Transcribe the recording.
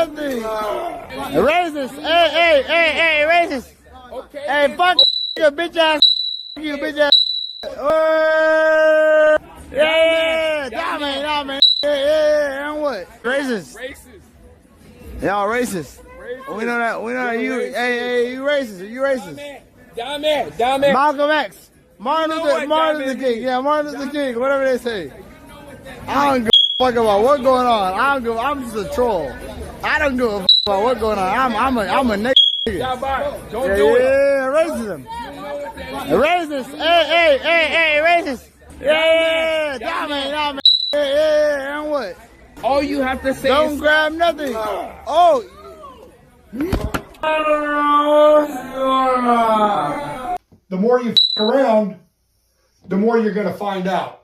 nothing. Racist. Hey, racist. Okay. Hey, fuck you, bitch ass. You, bitch ass. Yeah, dominate. Yeah, and what? Racist. Y'all racist. We know that. You. Hey, you racist. You racist. Down there. Malcolm X. Martin Luther King. Yeah, Martin Luther King. Whatever they say. I don't give a fuck about what's going on. I'm just a troll. I don't give a fuck about what's going on. I'm a nigga. Don't do it. Yeah, racism. Racist. Hey, racist. Yeah, dominate. Yeah, and what? All you have to say Don't is grab nothing. Oh. The more you f*** around, the more you're going to find out.